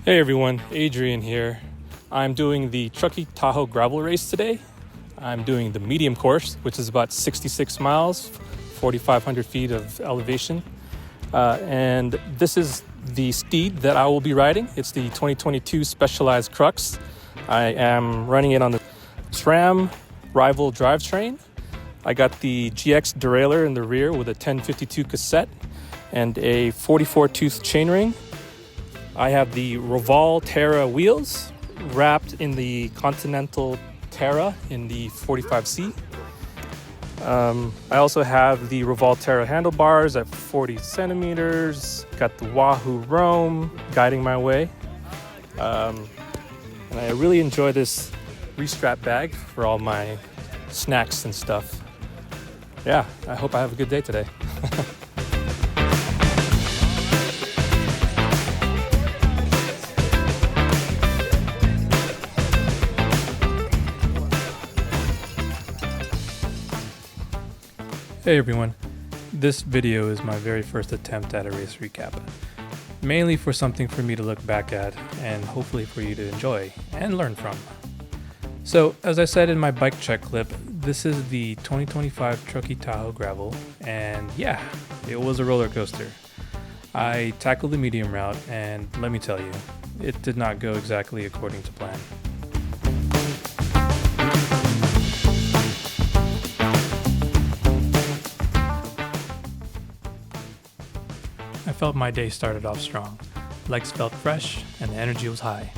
Hey everyone, Adrian here. I'm doing the Truckee Tahoe Gravel race today. I'm doing the medium course, which is about 66 miles, 4,500 feet of elevation. And this is the steed that I will be riding. It's the 2022 Specialized Crux. I am running it on the SRAM Rival drivetrain. I got the GX derailleur in the rear with a 1052 cassette and a 44 tooth chainring. I have the Reval Terra wheels wrapped in the Continental Terra in the 45C. I also have the Reval Terra handlebars at 40 centimeters. Got the Wahoo Roam guiding my way. And I really enjoy this restrap bag for all my snacks and stuff. Yeah, I hope I have a good day today. Hey everyone, this video is my very first attempt at a race recap, mainly for something for me to look back at and hopefully for you to enjoy and learn from. So as I said in my bike check clip, this is the 2025 Truckee Tahoe Gravel, and yeah, it was a roller coaster. I tackled the medium route, and let me tell you, it did not go exactly according to plan. I felt my day started off strong. Legs felt fresh and the energy was high.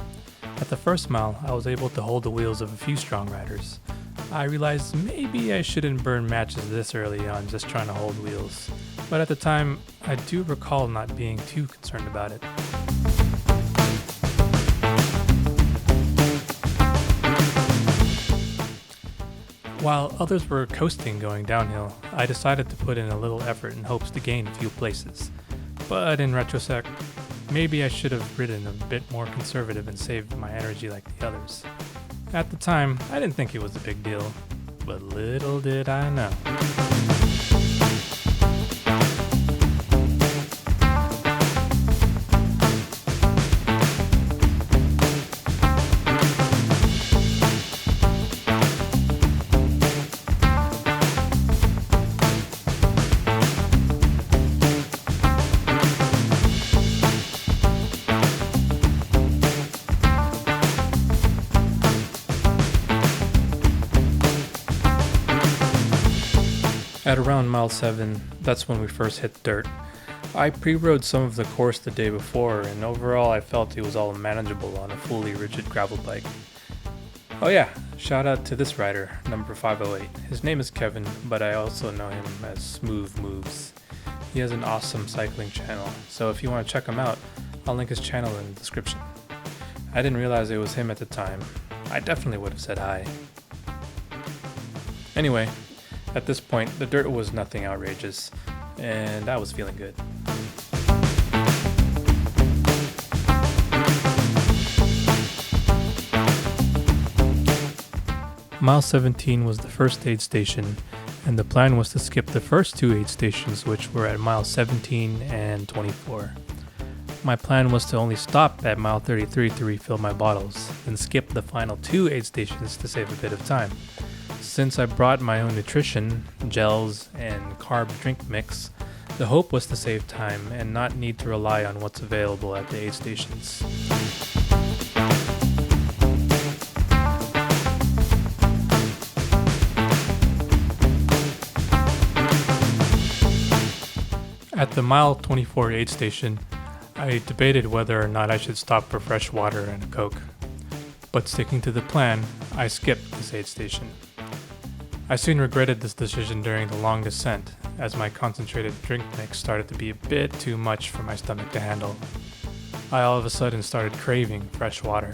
At the first mile, I was able to hold the wheels of a few strong riders. I realized maybe I shouldn't burn matches this early on just trying to hold wheels. But at the time, I do recall not being too concerned about it. While others were coasting going downhill, I decided to put in a little effort in hopes to gain a few places. But in retrospect, maybe I should have ridden a bit more conservative and saved my energy like the others. At the time, I didn't think it was a big deal, but little did I know. At around mile 7, that's when we first hit dirt. I pre-rode some of the course the day before, and overall I felt it was all manageable on a fully rigid gravel bike. Oh yeah, shout out to this rider, number 508. His name is Kevin, but I also know him as Smooth Moves. He has an awesome cycling channel, so if you want to check him out, I'll link his channel in the description. I didn't realize it was him at the time. I definitely would have said hi. Anyway, at this point, the dirt was nothing outrageous, and I was feeling good. Mile 17 was the first aid station, and the plan was to skip the first two aid stations, which were at mile 17 and 24. My plan was to only stop at mile 33 to refill my bottles, and skip the final two aid stations to save a bit of time. Since I brought my own nutrition, gels, and carb drink mix, the hope was to save time and not need to rely on what's available at the aid stations. At the mile 24 aid station, I debated whether or not I should stop for fresh water and a Coke. But sticking to the plan, I skipped this aid station. I soon regretted this decision during the long descent, as my concentrated drink mix started to be a bit too much for my stomach to handle. I all of a sudden started craving fresh water.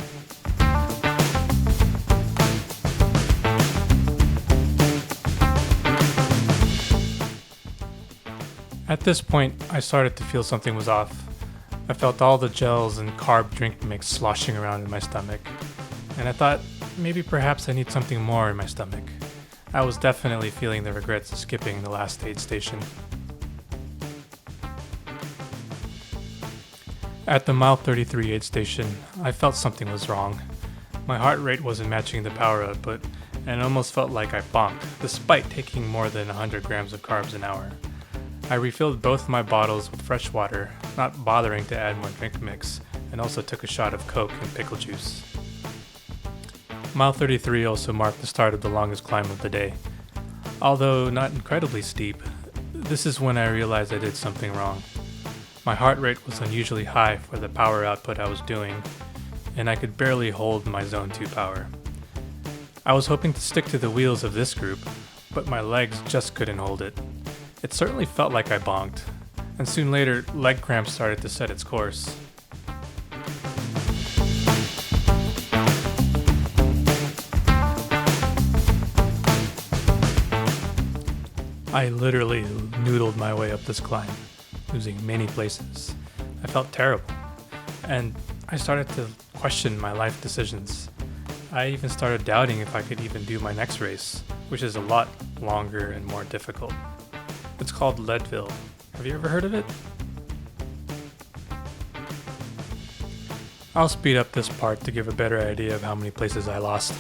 At this point, I started to feel something was off. I felt all the gels and carb drink mix sloshing around in my stomach, and I thought maybe perhaps I need something more in my stomach. I was definitely feeling the regrets of skipping the last aid station. At the mile 33 aid station, I felt something was wrong. My heart rate wasn't matching the power output, and it almost felt like I bonked, despite taking more than 100 grams of carbs an hour. I refilled both my bottles with fresh water, not bothering to add more drink mix, and also took a shot of Coke and pickle juice. Mile 33 also marked the start of the longest climb of the day. Although not incredibly steep, this is when I realized I did something wrong. My heart rate was unusually high for the power output I was doing, and I could barely hold my Zone 2 power. I was hoping to stick to the wheels of this group, but my legs just couldn't hold it. It certainly felt like I bonked, and soon later, leg cramps started to set its course. I literally noodled my way up this climb, losing many places. I felt terrible, and I started to question my life decisions. I even started doubting if I could even do my next race, which is a lot longer and more difficult. It's called Leadville. Have you ever heard of it? I'll speed up this part to give a better idea of how many places I lost.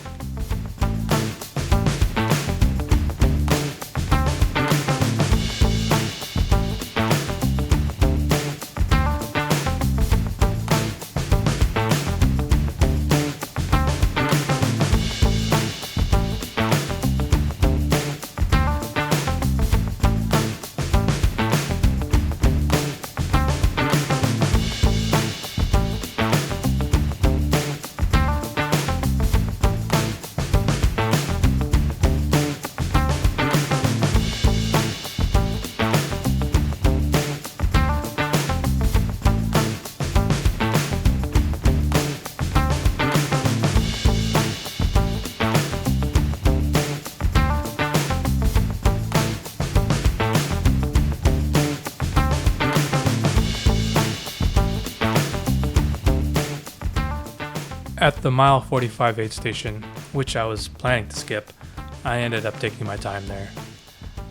At the mile 45 aid station, which I was planning to skip, I ended up taking my time there.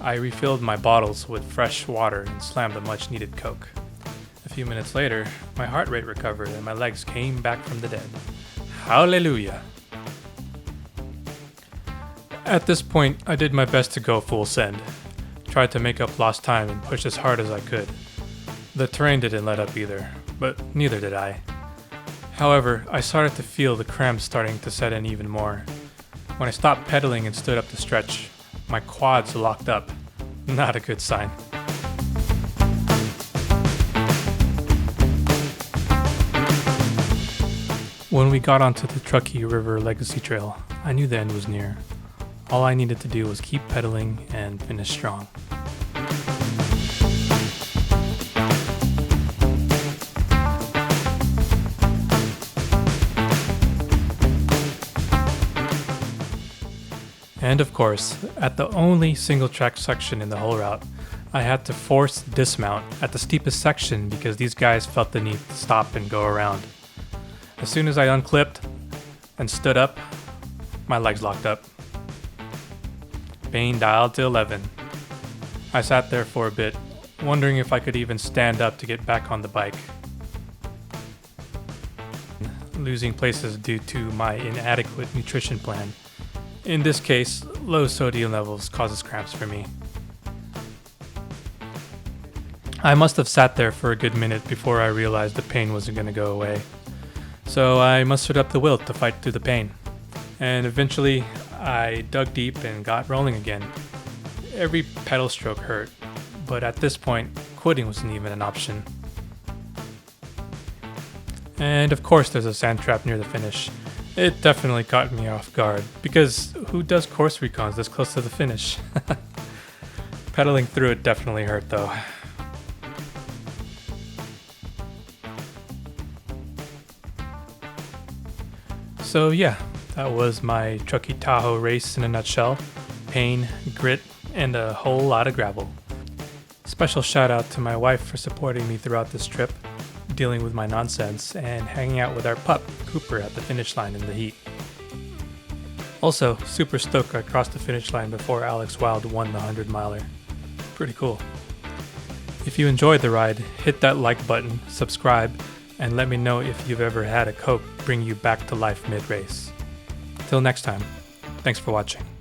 I refilled my bottles with fresh water and slammed a much needed Coke. A few minutes later, my heart rate recovered and my legs came back from the dead. Hallelujah! At this point, I did my best to go full send. Tried to make up lost time and push as hard as I could. The terrain didn't let up either, but neither did I. However, I started to feel the cramps starting to set in even more. When I stopped pedaling and stood up to stretch, my quads locked up. Not a good sign. When we got onto the Truckee River Legacy Trail, I knew the end was near. All I needed to do was keep pedaling and finish strong. And of course, at the only single track section in the whole route, I had to force dismount at the steepest section because these guys felt the need to stop and go around. As soon as I unclipped and stood up, my legs locked up. Pain dialed to 11. I sat there for a bit, wondering if I could even stand up to get back on the bike. Losing places due to my inadequate nutrition plan. In this case, low sodium levels causes cramps for me. I must have sat there for a good minute before I realized the pain wasn't going to go away. So I mustered up the will to fight through the pain. And eventually, I dug deep and got rolling again. Every pedal stroke hurt, but at this point, quitting wasn't even an option. And of course there's a sand trap near the finish. It definitely caught me off guard, because who does course recons this close to the finish? Pedaling through it definitely hurt though. So yeah, that was my Truckee Tahoe race in a nutshell. Pain, grit, and a whole lot of gravel. Special shout out to my wife for supporting me throughout this trip, dealing with my nonsense, and hanging out with our pup, Cooper, at the finish line in the heat. Also, super stoked I crossed the finish line before Alex Wild won the 100-miler. Pretty cool. If you enjoyed the ride, hit that like button, subscribe, and let me know if you've ever had a Coke bring you back to life mid-race. Till next time, thanks for watching.